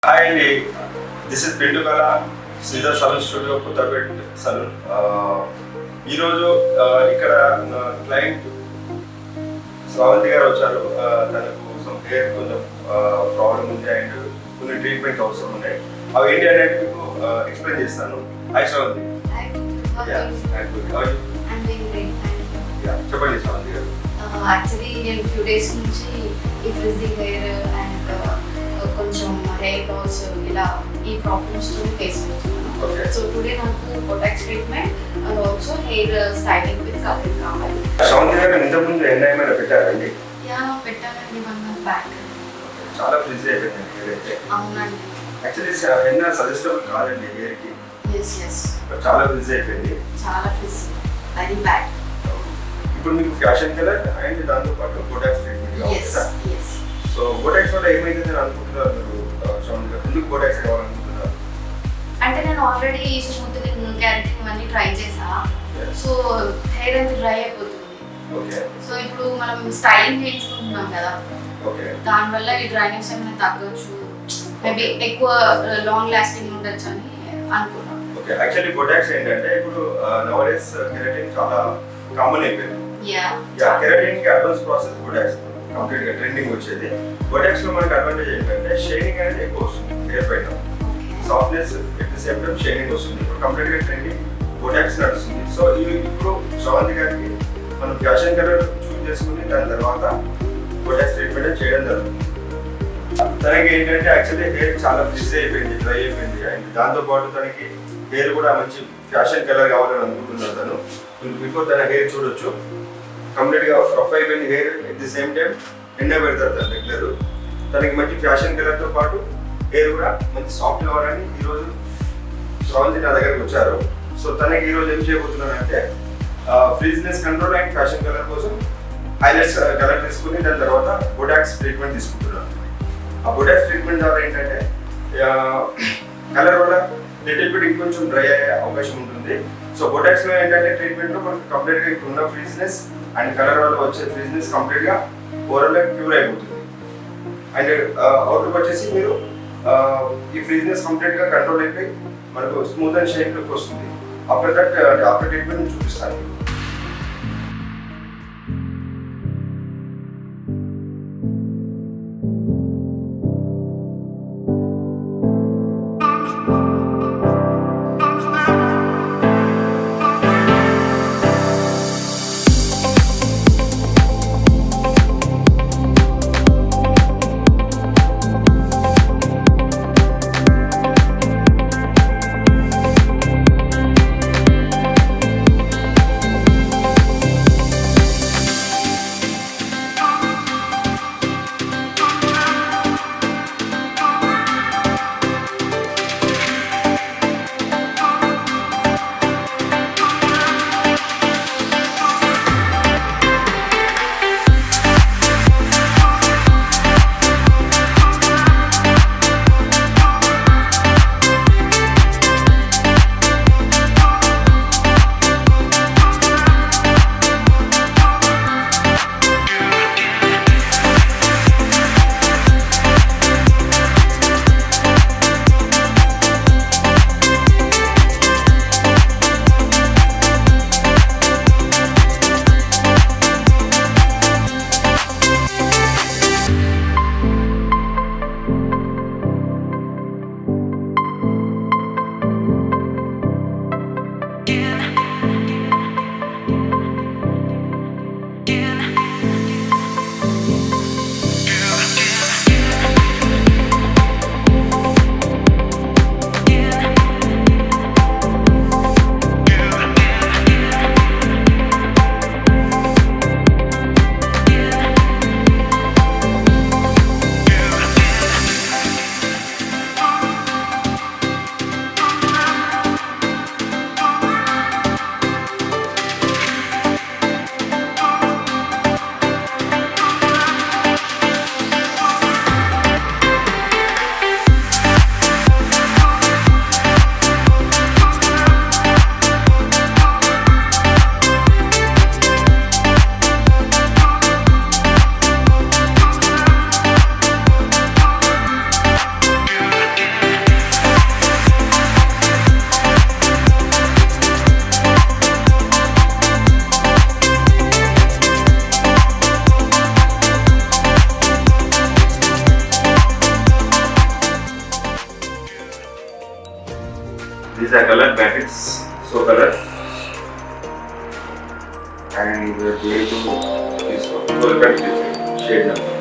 Hi Andy, this is Pintu Czer Salon Studio, Kottapet Salon. ఈరోజు ఇక్కడ client స్వాగతి గారు వచ్చారు. తనకు సమ్ హెయిర్ కొంచెం ప్రాబ్లం ఉంది అండ్ కొన్ని ట్రీట్మెంట్ అవసరం ఉన్నాయి. అవి ఏంటి అనేది మీకు ఎక్స్ప్లెయిన్ చేస్తాను. హాయ్ స్వాగతి. చెప్పండి స్వాగతి గారు. యాక్చువల్లీ నేను ఫ్యూ డేస్ నుంచి ఈ ఫ్రిజింగ్ హెయిర్ అండ్ కొంచెం హెయిర్ లాస్ ఇలా ఈ ప్రాబ్లమ్స్తో ఫేస్ చేస్తున్నాను. సో టుడే నాకు Botox treatment and also hair styling with cutting కావాలి. స్వాగతి గారు ఇంతకుముందు ఎన్ని ఏమైనా పెట్టారండి? పెట్టానండి 1 month బ్యాక్. చాలా ఫ్రిజ్ అయిపోయింది హెయిర్ అయితే. అవునండి. యాక్చువల్లీ ఎన్న సజెస్టబుల్ కాదండి హెయిర్కి. ఎస్ చాలా ఫ్రిజ్ అయిపోయింది. చాలా ఫ్రిజ్ వెరీ బ్యాడ్. ఇప్పుడు మీకు ఫ్యాషన్ కలర్ అండ్ దాంతో పాటు బొటాక్స్ ట్రీట్మెంట్ కావాలి. సో బొటాక్స్ వల్ల ఏమైతుందని అనుకుంటున్నారు మీరు? ఎందుకు బొటాక్స్ కావాలనుకుంటున్నారు? అంటే నేను ఆల్రెడీ స్మూత్నింగ్ కెరాటిన్ ఇవన్నీ ట్రై చేసా. సో హెయిర్ అంతా డ్రై అయిపోతుంది. సో ఇప్పుడు మనం స్టైలింగ్ చేయించుకుంటున్నాం కదా, దానివల్ల ఈ డ్రైనెస్ ఏమైనా తగ్గొచ్చు, మేబీ ఎక్కువ లాంగ్ లాస్టింగ్ ఉండొచ్చు అని అనుకున్నాను. ఓకే, యాక్చువల్లీ బొటాక్స్ ఏంటంటే ఇప్పుడు నవడేస్ కెరాటిన్ చాలా కామన్ అయిపోయింది. కెరాటిన్ కి అడ్వాన్స్ ప్రాసెస్ బొటాక్స్ కంప్లీట్ గా ట్రెండింగ్ వచ్చేది. బొటాక్స్ లో మనకి అడ్వాంటేజ్ ఏంటంటే షైనింగ్ అనేది ఎక్కువ వస్తుంది హెయిర్ పైన, softness at the same time shining వస్తుంది. ఇప్పుడు కంప్లీట్ గా ట్రెండింగ్ బొటాక్స్ నడుస్తుంది. సో ఇప్పుడు శ్రవంతి గారికి మనం ఫ్యాషన్ కలర్ చూస్ చేసుకుని దాని తర్వాత బొటాక్స్ ట్రీట్మెంట్ చేయడం జరుగుతుంది. తనకి ఏంటంటే యాక్చువల్లీ హెయిర్ చాలా ఫ్రిజ్ అయిపోయింది, డ్రై అయిపోయింది అండ్ దాంతోపాటు తనకి హెయిర్ కూడా మంచి ఫ్యాషన్ కలర్ కావాలని అనుకుంటున్నారు. తను బిఫోర్ తన హెయిర్ చూడొచ్చు, కంప్లీట్ గా రఫ్ అయిపోయింది hair. At the same time ఎండ పెడతారు తను రెగ్యులర్. తనకి మంచి ఫ్యాషన్ కలర్ తో పాటు హెయిర్ కూడా మంచి సాఫ్ట్ కావాలని ఈరోజు శ్రవంతి నా దగ్గరకు వచ్చారు. సో తనకి ఈరోజు ఏం చేయబోతున్నాను అంటే ఫ్రిజ్నెస్ కంట్రోల్ అండ్ ఫ్యాషన్ కలర్ కోసం హైలైట్స్ కలర్ తీసుకుని దాని తర్వాత బొటాక్స్ ట్రీట్మెంట్ తీసుకుంటున్నాను. ఆ బొటాక్స్ ట్రీట్మెంట్ ద్వారా ఏంటంటే కలర్ వల్ల లిటిల్ బిట్ ఇంకొంచెం డ్రై అయ్యే అవకాశం ఉంటుంది. సో బొటాక్స్ లో ఏంటంటే ట్రీట్మెంట్ లో మనకి కంప్లీట్ గా ఇప్పుడు ఉన్న ఫ్రీజ్నెస్ అండ్ కలర్ వల్ల వచ్చే ఫ్రీజ్నెస్ కంప్లీట్ గా ఓవరాల్ గా క్యూర్ అయిపోతుంది. అండ్ అవుట్లుక్ వచ్చేసి మీరు ఈ ఫ్రీజ్నెస్ కంప్లీట్ గా కంట్రోల్ అయిపోయి మనకు స్మూత్ అండ్ షైన్ లుక్ వస్తుంది. ఆఫ్టర్ దట్ ఆఫ్టర్ ట్రీట్మెంట్ చూపిస్తాను. These are color packets, so color, and we are going to this one, shade number.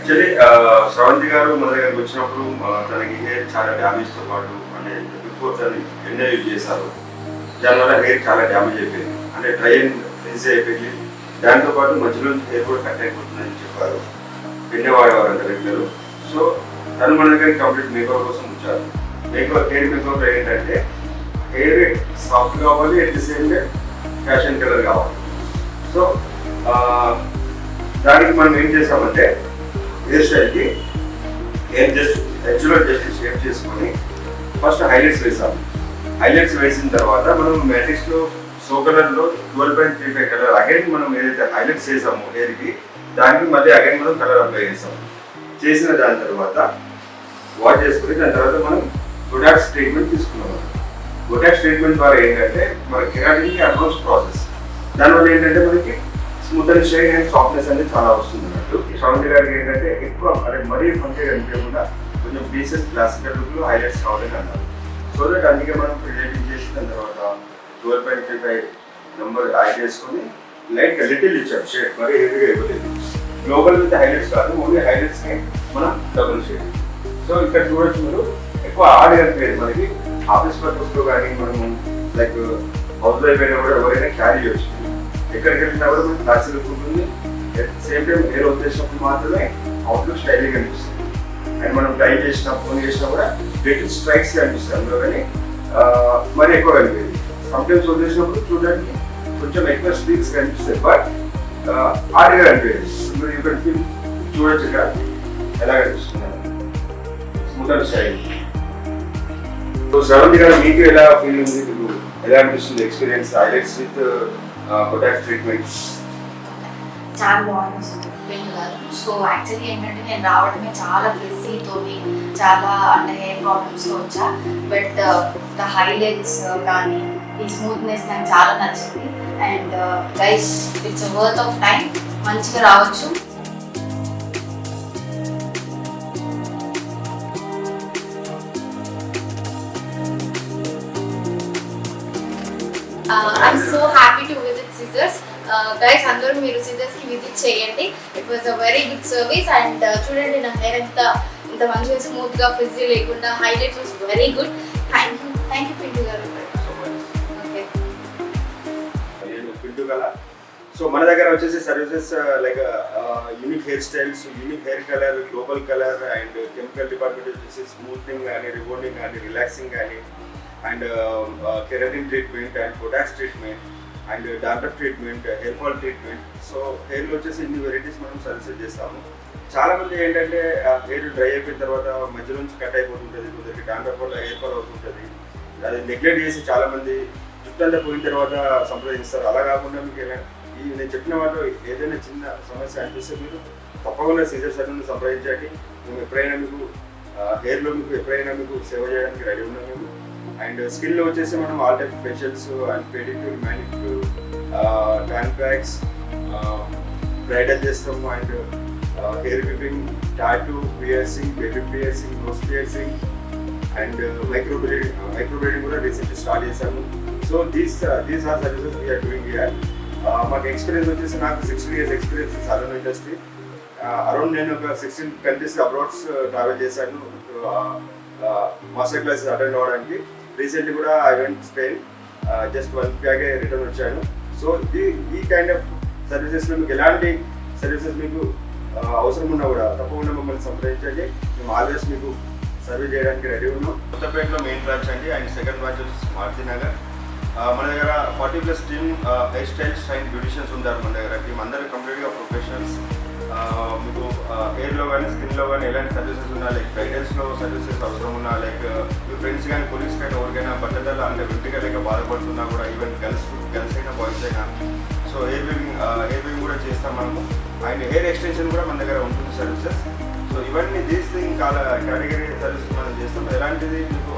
Actually Sravanthi గారు మన దగ్గరకు వచ్చినప్పుడు తనకి హెయిర్ చాలా డ్యామేజ్తో పాటు అంటే బిఫోర్ తను ఎన్నో యూజ్ చేశారు, దానివల్ల హెయిర్ చాలా డ్యామేజ్ అయిపోయింది, అంటే డ్రై అండ్ ఫ్రీజ్ అయిపోయింది. దాంతోపాటు మధ్యలో హెయిర్ కూడా కట్ అయిపోతుందని చెప్పారు. ఎన్నో వాడేవారు అంత రెగ్యులర్. సో తను మన దగ్గర కంప్లీట్ మేకప్ కోసం వచ్చారు. హెయిర్ మేకప్ ఏంటంటే హెయిర్ సాఫ్ట్ కావాలి, at the same time fashion colour కావాలి. సో దానికి మనం ఏం చేసామంటే హెయిర్ స్టైల్కి హెయిర్ జస్ట్ షేప్ చేసుకొని ఫస్ట్ హైలైట్స్ వేసాము. హైలైట్స్ వేసిన తర్వాత మనం మ్యాట్రిక్స్లో సో కలర్లో 12.35 కలర్ అగైన్ మనం ఏదైతే హైలైట్స్ వేసామో హెయిర్కి దానికి మళ్ళీ అగైన్ మనం కలర్ అప్లై చేసాము. చేసిన దాని తర్వాత వాష్ చేసుకుని దాని తర్వాత మనం బొటాక్స్ ట్రీట్మెంట్ తీసుకున్నాము. బొటాక్స్ ట్రీట్మెంట్ ద్వారా ఏంటంటే మన కెరాటిన్కి అడ్వాన్స్ ప్రాసెస్, దానివల్ల ఏంటంటే మనకి smooth and shine and softness అనేది చాలా వస్తుంది అన్నట్టు. శ్రవంతి గారికి ఏంటంటే ఎక్కువ అంటే మరీ మంచిగా కనిపించకుండా కొంచెం డీసెంట్ క్లాసికల్ లుక్లో హైలైట్స్ కావాలని అన్నారు. సో దట్ అందుకే మనం రిలేటివ్ చేసిన తర్వాత 12.35 నెంబర్ యాడ్ చేసుకొని లైట్గా లిటిల్ ఇచ్చాం షేడ్, మరీ హెవీగా ఇవ్వలేదు. గ్లోబల్ విత్ హైలైట్స్ కాదు, ఓన్లీ హైలైట్స్ని మనం డబుల్ షేడ్. సో ఇక్కడ చూడొచ్చు మీరు ఎక్కువ ఆడ్ కనిపించేది మనకి ఆఫీస్ పర్పస్లో కానీ మనము లైక్ హౌస్ వైఫ్ అయినా కూడా ఎవరైనా క్యారీ చేయొచ్చు. ఎక్కడికి వెళ్ళినా కూడా మనకి క్లాసిక్ లుక్ ఉంటుంది. అట్ సేమ్ టైం హెయిర్ వచ్చేసినప్పుడు మాత్రమే అవుట్లుక్ స్టైల్గా కనిపిస్తుంది. అండ్ మనం టై చేసినా ఫోన్ చేసినా కూడా లిటిల్ స్ట్రైక్స్ కనిపిస్తాయి అందులో, కానీ మరి ఎక్కువ కనిపించింది. సమ్టైమ్స్ వదిలేసినప్పుడు చూడడానికి కొంచెం ఎక్కువ స్ట్రీక్స్ కనిపిస్తాయి, బట్ ఆడిగా కనిపించింది. మీరు ఇక్కడ చూడొచ్చు ఇక్కడ ఎలా కనిపిస్తుంది smooth and style. So Sravanthi గారు మీకు ఎలా ఫీల్ ఉంది, మీకు ఎలా అనిపిస్తుంది experience highlights with Botox treatment? చాలా బాగుంది గారు. సో యాక్చువల్లీ ఏంటంటే నేను రావడమే చాలా బిజీతోని చాలా అంటే హెయిర్ ప్రాబ్లమ్స్తో వచ్చా. బట్ ద హైలైట్స్ కానీ ఈ స్మూత్నెస్ నాకు చాలా నచ్చింది. And guys it's worth of time, మంచిగా రావచ్చు. I'm so happy to visit Czers. Guys, అందరూ మీరు Czers కి విజిట్ చేయండి. It was a very good service. And చూడండి నా హెయిర్ ఇంత మంచిగా స్మూత్ గా ఫ్రిజీ లేకుండా highlights was very good. Thank you Pintu garu. Okay, Pintu గల. సో మన దగ్గర వచ్చేసి services like unique hair styles, unique hair colour, global colour and chemical department వచ్చేసి స్మూత్నింగ్ కానీ, రిబోండింగ్ కానీ, రిలాక్సింగ్ కానీ, and keratin treatment and Botox treatment and dandruff treatment, hair fall treatment. So హెయిర్లో వచ్చేసి ఇన్ని వెరైటీస్ మనం సర్వీసెస్ చేస్తాము. చాలామంది ఏంటంటే హెయిర్ డ్రై అయిపోయిన తర్వాత మధ్య నుంచి కట్ అయిపోతుంటుంది, కొందరికి డాండ్రఫ్ వల్ల హెయిర్ ఫాల్ అవుతుంటుంది. అది నెగ్లెక్ట్ చేసి చాలామంది జుట్టంతా పోయిన తర్వాత సంప్రదిస్తారు. అలా కాకుండా మీకు నేను చెప్పిన వాళ్ళు ఏదైనా చిన్న సమస్య అనిపిస్తే మీరు తప్పకుండా సీజర్ సలూన్ సంప్రదించండి. మేము ఎప్పుడైనా మీకు హెయిర్లో ఎప్పుడైనా మీకు సేవ చేయడానికి రెడీ ఉన్నాం మేము. అండ్ స్కిన్లో వచ్చేసి మనం all type facials and pedicure, manicure, tan packs, bridal చేస్తాము. And hair weaving, tattoo, piercing, baby piercing, nose piercing and microblading కూడా రీసెంట్లీ స్టార్ట్ చేశాము. So these are services we are doing here. మాకు experience వచ్చేసి నాకు 16 years experience in salon industry. Around నేను ఒక 16 countries abroads travel చేశాను master classes attend అవ్వడానికి. Recently కూడా I went Spain, just 1 week బ్యాగే రిటర్న్ వచ్చాను. సో ఈ కైండ్ ఆఫ్ సర్వీసెస్లో మీకు ఎలాంటి సర్వీసెస్ మీకు అవసరం ఉన్నా కూడా తప్పకుండా మమ్మల్ని సంప్రదించండి. మేము ఆల్వేస్ మీకు సర్వీస్ చేయడానికి రెడీ ఉన్నాం. కొత్తపేటలో మెయిన్ బ్రాంచ్ అండి, అండ్ సెకండ్ బ్రాంచ్ వచ్చేసి మారుతి నగర్. మన దగ్గర 40+ team hair styles and beauticians ఉంటారు మన దగ్గర. టీమ్ అందరూ కంప్లీట్గా ప్రొఫెషనల్స్. మీకు హెయిర్లో కానీ స్కిన్లో కానీ ఎలాంటి సర్వీసెస్ ఉన్నా, లైక్ బ్రైడల్స్లో సర్వీసెస్ అవసరం ఉన్నా, లైక్ మీ ఫ్రెండ్స్ కానీ కొలీగ్స్ కానీ ఎవరికైనా బట్టల అంటే వెంటగా లేక బాధపడుతున్నా కూడా, ఈవెన్ గర్ల్స్ అయినా బాయ్స్ అయినా, సో హెయిర్ వింగ్ కూడా చేస్తాం మనము. అండ్ హెయిర్ ఎక్స్టెన్షన్ కూడా మన దగ్గర ఉంటుంది సర్వీసెస్. సో ఇవన్నీ దీస్ థింగ్ కేటగిరీ సర్వీసెస్ మనం చేస్తాం. ఎలాంటిది మీకు